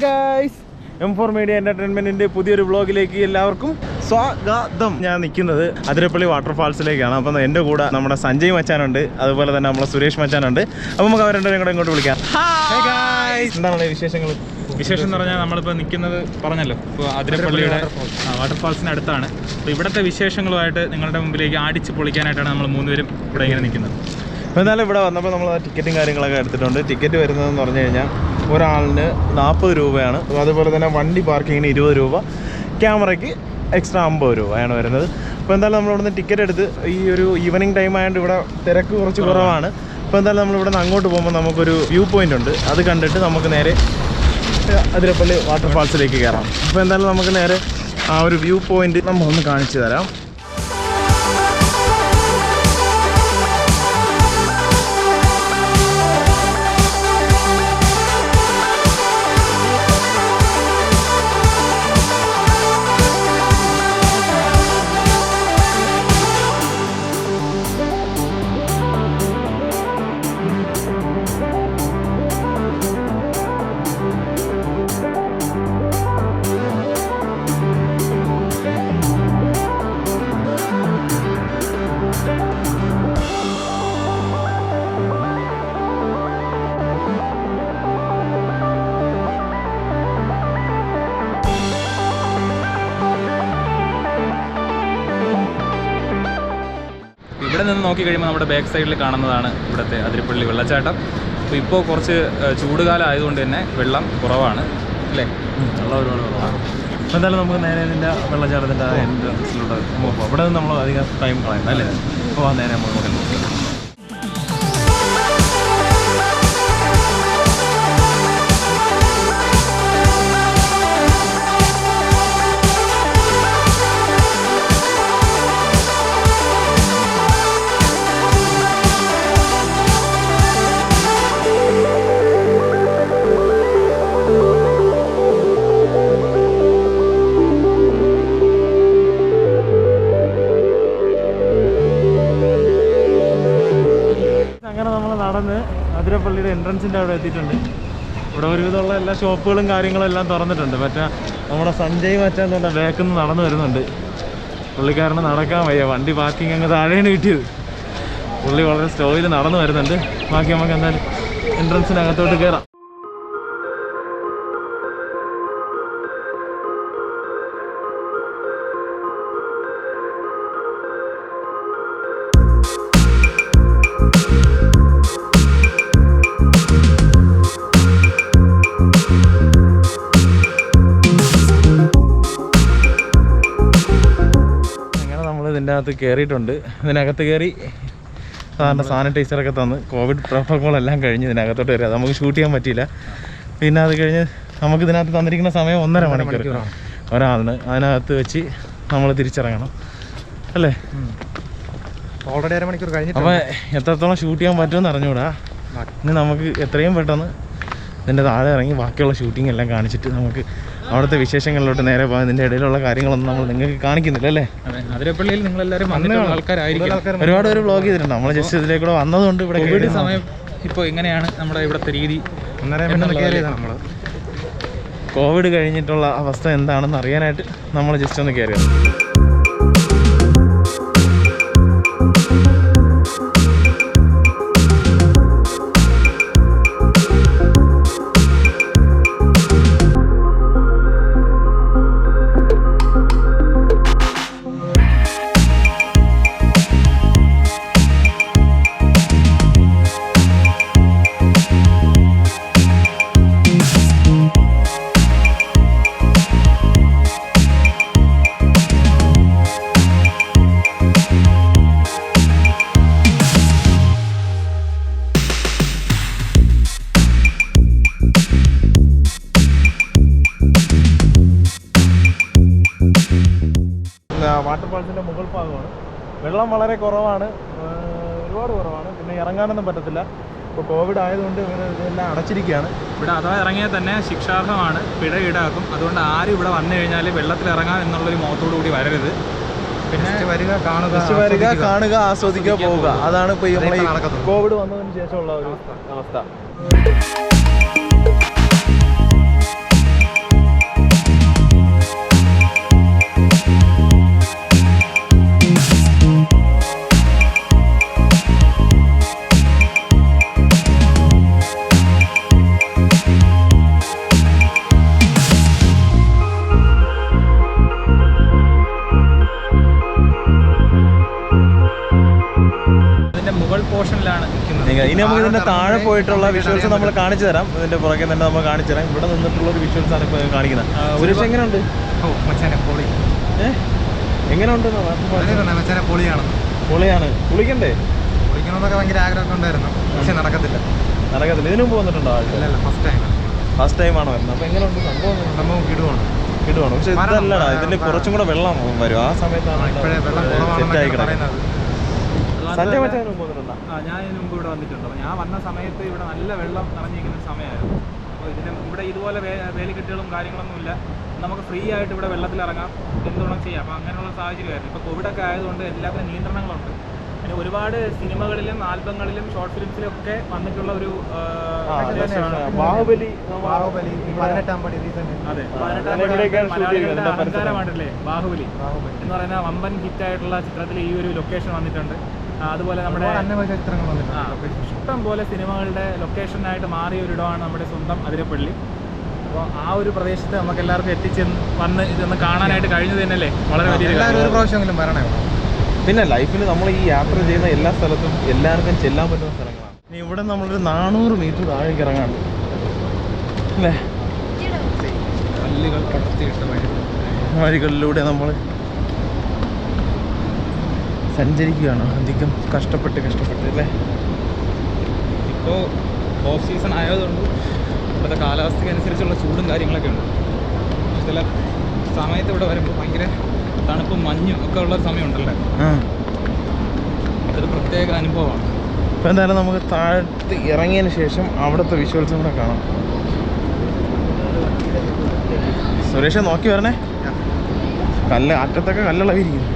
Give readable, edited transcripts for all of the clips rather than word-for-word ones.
Guys, M4 media എൻ്റർടൈൻമെൻറ്റിൻ്റെ പുതിയൊരു വ്ളോഗിലേക്ക് എല്ലാവർക്കും സ്വാഗതം. ഞാൻ നിൽക്കുന്നത് അതിരപ്പള്ളി വാട്ടർഫാൾസിലേക്കാണ്. അപ്പം എൻ്റെ കൂടെ നമ്മുടെ സഞ്ജയ് മച്ചാനുണ്ട്, അതുപോലെ തന്നെ നമ്മളെ സുരേഷ് മച്ചാനുണ്ട്. അപ്പോൾ നമുക്ക് അവരെല്ലാവരും കൂടെ ഇങ്ങോട്ട് വിളിക്കാം. എന്താണ് വിശേഷങ്ങൾ? വിശേഷം എന്ന് പറഞ്ഞാൽ നമ്മളിപ്പോൾ നിൽക്കുന്നത് പറഞ്ഞല്ലോ, ഇപ്പോൾ അതിരപ്പള്ളിയുടെ വാട്ടർഫാൾസിന് അടുത്താണ്. അപ്പോൾ ഇവിടുത്തെ വിശേഷങ്ങളുമായിട്ട് നിങ്ങളുടെ മുമ്പിലേക്ക് അടിച്ച് പൊളിക്കാനായിട്ടാണ് നമ്മൾ മൂന്നുപേരും ഇവിടെ ഇങ്ങനെ നിൽക്കുന്നത്. അപ്പോൾ എന്നാലും ഇവിടെ വന്നപ്പോൾ നമ്മൾ ടിക്കറ്റും കാര്യങ്ങളൊക്കെ എടുത്തിട്ടുണ്ട്. ടിക്കറ്റ് വരുന്നതെന്ന് പറഞ്ഞു കഴിഞ്ഞാൽ ഒരാളിന് 40 രൂപയാണ്. അതുപോലെ തന്നെ വണ്ടി പാർക്കിങ്ങിന് 20 രൂപ, ക്യാമറയ്ക്ക് എക്സ്ട്രാ 50 രൂപയാണ് വരുന്നത്. അപ്പോൾ എന്തായാലും നമ്മളിവിടുന്ന് ടിക്കറ്റ് എടുത്ത് ഈ ഒരു ഈവനിങ് ടൈം ആയതുകൊണ്ട് ഇവിടെ തിരക്ക് കുറച്ച് കുറവാണ്. അപ്പോൾ എന്തായാലും നമ്മളിവിടെ നിന്ന് അങ്ങോട്ട് പോകുമ്പോൾ നമുക്കൊരു വ്യൂ പോയിൻ്റ് ഉണ്ട്. അത് കണ്ടിട്ട് നമുക്ക് നേരെ അതിരപ്പള്ളി വാട്ടർഫാൾസിലേക്ക് കയറാം. അപ്പോൾ എന്തായാലും നമുക്ക് നേരെ ആ ഒരു വ്യൂ പോയിൻ്റ് നമ്മളൊന്ന് കാണിച്ചു തരാം. ഇവിടെ നിന്ന് നോക്കി കഴിയുമ്പോൾ നമ്മുടെ ബാക്ക് സൈഡിൽ കാണുന്നതാണ് ഇവിടുത്തെ അതിരപ്പള്ളി വെള്ളച്ചാട്ടം. അപ്പോൾ ഇപ്പോൾ കുറച്ച് ചൂടുകാലം ആയതുകൊണ്ട് തന്നെ വെള്ളം കുറവാണ് അല്ലേ? വെള്ളം ഒരുപാട് കുറവാണ്. അപ്പോൾ എന്തായാലും നമുക്ക് നേരെ ഇതിൻ്റെ വെള്ളച്ചാട്ടത്തിൻ്റെ എൻട്രൻസിലൂടെ പോകും. അവിടെ നിന്ന് നമ്മൾ അധികം ടൈം കളയണ്ട അല്ലേ? അപ്പോൾ നേരെ നമുക്ക് നോക്കാം. അതിരപ്പള്ളിയുടെ എൻട്രൻസിൻ്റെ അവിടെ എത്തിയിട്ടുണ്ട്. ഇവിടെ ഒരുവിധമുള്ള എല്ലാ ഷോപ്പുകളും കാര്യങ്ങളും എല്ലാം തുറന്നിട്ടുണ്ട്. മറ്റേ നമ്മുടെ സഞ്ജയ് മച്ചാൻ തന്നെ ബാക്കിൽ നിന്ന് നടന്നു വരുന്നുണ്ട്. പുള്ളിക്കാരന് നടക്കാൻ വയ്യ, വണ്ടി പാർക്കിംഗ് അങ്ങ് താഴെയാണ് കിട്ടിയത്. പുള്ളി വളരെ സ്ലോയിൽ നടന്നു വരുന്നുണ്ട്. ബാക്കി നമുക്ക് എന്തായാലും എൻട്രൻസിനകത്തോട്ട് കയറാം. ഇതിൻ്റെ അകത്ത് കയറിയിട്ടുണ്ട്. ഇതിനകത്ത് കയറി സാധാരണ സാനിറ്റൈസറൊക്കെ തന്ന് കോവിഡ് പ്രോട്ടോക്കോളെല്ലാം കഴിഞ്ഞ് ഇതിനകത്തോട്ട് കയറി. അത് നമുക്ക് ഷൂട്ട് ചെയ്യാൻ പറ്റിയില്ല. പിന്നെ അത് കഴിഞ്ഞ് നമുക്ക് ഇതിനകത്ത് തന്നിരിക്കുന്ന സമയം 1.5 മണിക്കൂർ ഒരാളിന്. അതിനകത്ത് വെച്ച് നമ്മൾ തിരിച്ചിറങ്ങണം അല്ലേ? ഓൾറെഡി 1.5 മണിക്കൂർ കഴിഞ്ഞിട്ട്. അപ്പോൾ എത്രത്തോളം ഷൂട്ട് ചെയ്യാൻ പറ്റുമെന്ന് അറിഞ്ഞുകൂടാ. ഇനി നമുക്ക് എത്രയും പെട്ടെന്ന് ഇതിൻ്റെ താഴെ ഇറങ്ങി ബാക്കിയുള്ള ഷൂട്ടിംഗ് എല്ലാം കാണിച്ചിട്ട് നമുക്ക് അവിടുത്തെ വിശേഷങ്ങളിലോട്ട് നേരെ പോകാൻ. ഇതിൻ്റെ ഇടയിലുള്ള കാര്യങ്ങളൊന്നും നമ്മൾ നിങ്ങൾക്ക് കാണിക്കുന്നില്ല അല്ലേ? അതിരപ്പള്ളിയിൽ നിങ്ങളെല്ലാവരും വന്നിട്ടുള്ള ആൾക്കാരായിരിക്കും. ഒരുപാട് പേര് വ്ളോഗ് ചെയ്തിട്ടുണ്ട്. നമ്മൾ ജസ്റ്റ് ഇതിലേക്കൂടെ വന്നതുകൊണ്ട് ഇവിടെ കോവിഡ് സമയം ഇപ്പോൾ എങ്ങനെയാണ് നമ്മുടെ ഇവിടുത്തെ രീതി? നമ്മൾ കോവിഡ് കഴിഞ്ഞിട്ടുള്ള അവസ്ഥ എന്താണെന്ന് അറിയാനായിട്ട് നമ്മൾ ജസ്റ്റ് ഒന്ന് കയറിയത്. വാട്ടർഫാൾസിൻ്റെ മുകൾ ഭാഗമാണ്. വെള്ളം വളരെ കുറവാണ്, ഒരുപാട് കുറവാണ്. പിന്നെ ഇറങ്ങാനൊന്നും പറ്റത്തില്ല. ഇപ്പോൾ കോവിഡ് ആയതുകൊണ്ട് ഇതെല്ലാം അടച്ചിരിക്കുകയാണ്. ഇവിടെ അഥവാ ഇറങ്ങിയാൽ തന്നെ ശിക്ഷാർഹമാണ്, പിഴ ഈടാക്കും. അതുകൊണ്ട് ആരും ഇവിടെ വന്നു കഴിഞ്ഞാൽ വെള്ളത്തിൽ ഇറങ്ങാം എന്നുള്ളൊരു മോഹത്തോടു കൂടി വരരുത്. പിന്നെ വരിക, കാണുക, ആസ്വദിക്കുക, പോവുക. അതാണ് ഇപ്പോൾ ഈ കോവിഡ് വന്നതിന് ശേഷമുള്ള ഒരു അവസ്ഥ. പോയിട്ടുള്ള വിഷ്വൽസ് നമ്മൾ കാണിച്ചു തരാം. ഇതിൻ്റെ പുറകെ തന്നെ നമ്മൾ കാണിച്ചു തരാം. ഇവിടെ നിന്നിട്ടുള്ളൊരു വിഷ്വൽസാണ് ഇപ്പോൾ കാണിക്കുന്നത്. സുരേഷ് എങ്ങനെയുണ്ട്? എങ്ങനെയുണ്ട്? പൊളിയാണ്. കുളിക്കണ്ടേ? കുളിക്കണമെന്നൊക്കെ ഭയങ്കര ആഗ്രഹമൊക്കെ ഉണ്ടായിരുന്നു, പക്ഷെ നടക്കത്തില്ല. ഇതിനു മുമ്പ് വന്നിട്ടുണ്ടോ? ഫസ്റ്റ് ടൈമാണ് വരുന്നത്. അപ്പോൾ എങ്ങനെയുണ്ട് സംഭവം? കിടുവാണ്. പക്ഷെ ഇതല്ലടാ, ഇതിൽ കുറച്ചും കൂടെ വെള്ളം വരും. ആ സമയത്താണ് സെറ്റായി കിടക്കുന്നത്. ഞാൻ ഇതിനു മുമ്പ് ഇവിടെ വന്നിട്ടുണ്ട്. അപ്പോൾ ഞാൻ വന്ന സമയത്ത് ഇവിടെ നല്ല വെള്ളം നിറഞ്ഞിരിക്കുന്ന സമയമായിരുന്നു. അപ്പോൾ ഇവിടെ ഇതുപോലെ വേലിക്കെട്ടുകളും കാര്യങ്ങളൊന്നുമില്ല. നമുക്ക് ഫ്രീ ആയിട്ട് ഇവിടെ വെള്ളത്തിൽ ഇറങ്ങാം, എന്തുവേണം ചെയ്യാം. അപ്പോൾ അങ്ങനെയുള്ള സാഹചര്യമായിരുന്നു. ഇപ്പോൾ കോവിഡൊക്കെ ആയതുകൊണ്ട് എല്ലാത്തിനും നിയന്ത്രണങ്ങളുണ്ട്. പിന്നെ ഒരുപാട് സിനിമകളിലും ആൽബങ്ങളിലും ഷോർട്ട് ഫിലിംസിലും ഒക്കെ വന്നിട്ടുള്ള ഒരു ബാഹുബലി 18-ാം പടി. അതെ, 18-ാം മലയാളികളുടെ അഹങ്കാരമായിട്ടല്ലേ ബാഹുബലി എന്ന് പറയുന്ന വമ്പൻ ഹിറ്റായിട്ടുള്ള ചിത്രത്തിൽ ഈ ഒരു ലൊക്കേഷൻ വന്നിട്ടുണ്ട്. അതുപോലെ നമ്മുടെ ഇഷ്ടം പോലെ സിനിമകളുടെ ലൊക്കേഷനായിട്ട് മാറിയ ഒരിടമാണ് നമ്മുടെ സ്വന്തം അതിരപ്പള്ളി. അപ്പോൾ ആ ഒരു പ്രദേശത്ത് നമുക്ക് എല്ലാവർക്കും വന്ന് ഇതൊന്ന് കാണാനായിട്ട് കഴിഞ്ഞത് തന്നെയല്ലേ വളരെ വലിയ പ്രാവശ്യമെങ്കിലും വരണേ. പിന്നെ ലൈഫിൽ നമ്മൾ ഈ യാത്ര ചെയ്യുന്ന എല്ലാ സ്ഥലത്തും എല്ലാവർക്കും ചെല്ലാൻ പറ്റുന്ന സ്ഥലങ്ങളാണ്. ഇനി ഇവിടെ നമ്മളൊരു 400 മീറ്റർ താഴേക്ക് ഇറങ്ങാണ് അല്ലേ? കല്ലുകൾ കടത്തിയിട്ട വഴികളിലൂടെ നമ്മൾ സഞ്ചരിക്കുകയാണ് അധികം കഷ്ടപ്പെട്ട് അല്ലേ? ഇപ്പോൾ ഓഫ് സീസൺ ആയതുകൊണ്ട് ഇവിടുത്തെ കാലാവസ്ഥയ്ക്ക് അനുസരിച്ചുള്ള ചൂടും കാര്യങ്ങളൊക്കെ ഉണ്ട്. ചില സമയത്ത് ഇവിടെ വരുമ്പോൾ ഭയങ്കര തണുപ്പും മഞ്ഞും ഒക്കെ ഉള്ള സമയമുണ്ടല്ലോ, അതൊരു പ്രത്യേക അനുഭവമാണ്. അപ്പോൾ എന്തായാലും നമുക്ക് താഴത്ത് ഇറങ്ങിയതിന് ശേഷം അവിടുത്തെ വിഷ്വൽസും കൂടെ കാണാം. സുരേഷ് നോക്കി വരണേ, അറ്റത്തൊക്കെ കല്ലിളവിരിക്കും.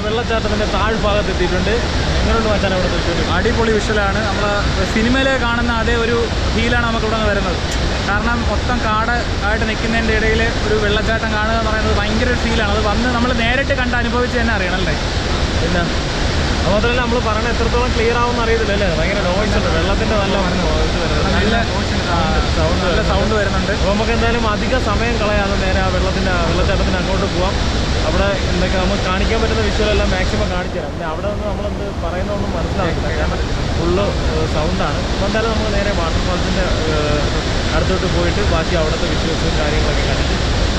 വെള്ളച്ചാട്ടത്തിൻ്റെ താഴ്ഭാഗത്ത് എത്തിയിട്ടുണ്ട്. എങ്ങനെയുണ്ട് മച്ചാൻ അവിടെ തൃശ്ശൂർ? അടിപൊളി വിഷ്വലാണ്. നമ്മൾ സിനിമയിൽ കാണുന്ന അതേ ഒരു ഫീലാണ് നമുക്കിവിടെ വരുന്നത്. കാരണം മൊത്തം കാട് ആയിട്ട് നിൽക്കുന്നതിൻ്റെ ഇടയിൽ ഒരു വെള്ളച്ചാട്ടം കാണുക എന്ന് പറയുന്നത് ഭയങ്കര ഒരു ഫീലാണ്. അത് വന്ന് നമ്മൾ നേരിട്ട് കണ്ട് അനുഭവിച്ച് തന്നെ അറിയണമല്ലേ. പിന്നെ അതുമാത്രമല്ല നമ്മൾ പറയണ എത്രത്തോളം ക്ലിയർ ആവുമെന്ന് അറിയത്തില്ല അല്ലേ? ഭയങ്കര നോയ്സ് ഉണ്ട്, വെള്ളത്തിൻ്റെ നല്ല സൗണ്ട് വരുന്നുണ്ട്. അപ്പോൾ നമുക്ക് എന്തായാലും അധിക സമയം കളയാതെ നേരെ ആ വെള്ളച്ചാട്ടത്തിന് അങ്ങോട്ട് പോവാം. അവിടെ എന്തൊക്കെ നമുക്ക് കാണിക്കാൻ പറ്റുന്ന വിഷ്വലെല്ലാം മാക്സിമം കാണിച്ചു തരാം. പിന്നെ അവിടെ നിന്ന് നമ്മളെന്ത് പറയുന്നതൊന്നും മനസ്സിലാക്കില്ല, കാരണം ഫുള്ള് സൗണ്ടാണ്. അപ്പോൾ എന്തായാലും നമ്മൾ നേരെ വാട്ടർഫാൾസിൻ്റെ അടുത്തോട്ട് പോയിട്ട് ബാക്കി അവിടുത്തെ വിഷ്വൽസും കാര്യങ്ങളൊക്കെ കണ്ടിട്ട്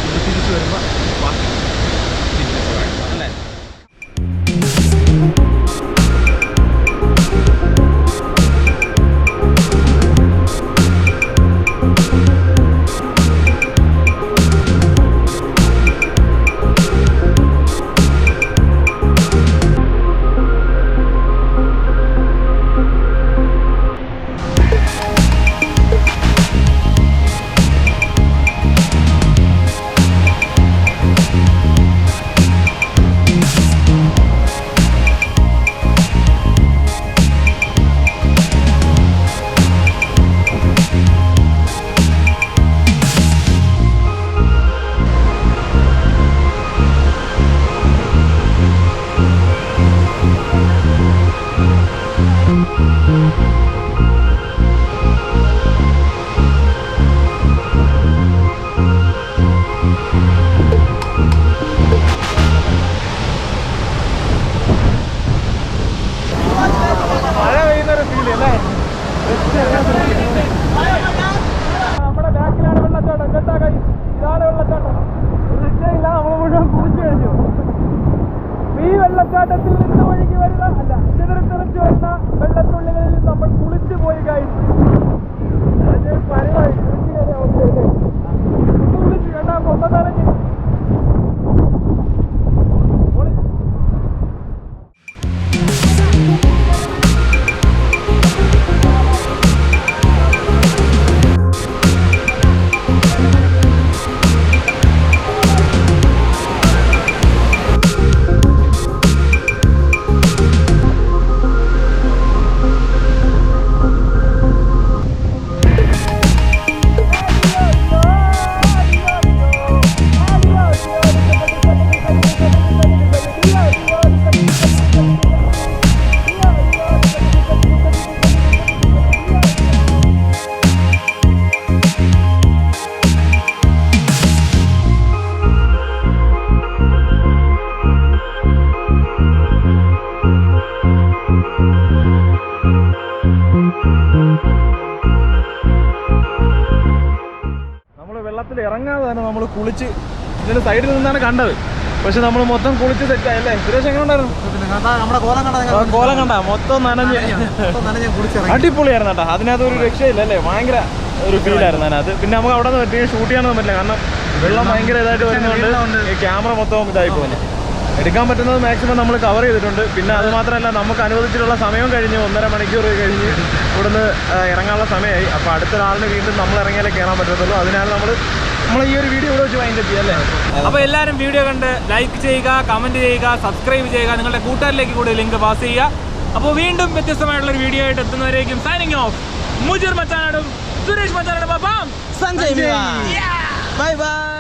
ഇത് തിരിച്ചു വരുമ്പോൾ ബാക്കി അല്ലേ. നമ്മൾ വെള്ളത്തിൽ ഇറങ്ങാതെ തന്നെ നമ്മൾ കുളിച്ച് ഇതിന്റെ സൈഡിൽ നിന്നാണ് കണ്ടത്. പക്ഷെ നമ്മൾ മൊത്തം കുളിച്ച് സെറ്റായി അല്ലേ? സുരേഷ് എങ്ങനെ ഉണ്ടായിരുന്നു? നമ്മുടെ കോലം കണ്ട മൊത്തം നനഞ്ഞ് അടിപൊളിയായിരുന്നു കേട്ടോ. അതിനകത്ത് ഒരു രക്ഷയില്ല അല്ലേ? ഭയങ്കര ഒരു ഫീലായിരുന്നു അതിനകത്ത്. പിന്നെ നമുക്ക് അവിടെ നിന്ന് പറ്റിയ ഷൂട്ട് ചെയ്യാനൊന്നും പറ്റില്ല, കാരണം വെള്ളം ഭയങ്കര ഇതായിട്ട് വരുന്നതുകൊണ്ട് ക്യാമറ മൊത്തം ഇതായി പോകുന്നു. എടുക്കാൻ പറ്റുന്നത് മാക്സിമം നമ്മൾ കവർ ചെയ്തിട്ടുണ്ട്. പിന്നെ അത് മാത്രമല്ല, നമുക്ക് അനുവദിച്ചിട്ടുള്ള സമയം കഴിഞ്ഞ് 1.5 മണിക്കൂർ കഴിഞ്ഞ് ഇവിടുന്ന് ഇറങ്ങാനുള്ള സമയമായി. അപ്പോൾ അടുത്തൊരാളിന് വീണ്ടും നമ്മൾ ഇറങ്ങിയാലേ കയറാൻ പറ്റത്തുള്ളൂ. അതിനാൽ നമ്മൾ ഈ ഒരു വീഡിയോ ഇവിടെ വെച്ച് വൈൻഡപ്പ് ചെയ്യാം അല്ലേ? അപ്പോൾ എല്ലാവരും വീഡിയോ കണ്ട് ലൈക്ക് ചെയ്യുക, കമൻറ്റ് ചെയ്യുക, സബ്സ്ക്രൈബ് ചെയ്യുക, നിങ്ങളുടെ കൂട്ടുകാരിലേക്ക് കൂടി ലിങ്ക് പാസ് ചെയ്യുക. അപ്പോൾ വീണ്ടും വ്യത്യസ്തമായിട്ടുള്ളൊരു വീഡിയോ ആയിട്ട് എത്തുന്നവരേക്കും സൈനിങ് ഓഫ് മുജീർ മച്ചാനോടും സുരേഷ് മച്ചാനോടും സഞ്ജയ്. Bye by.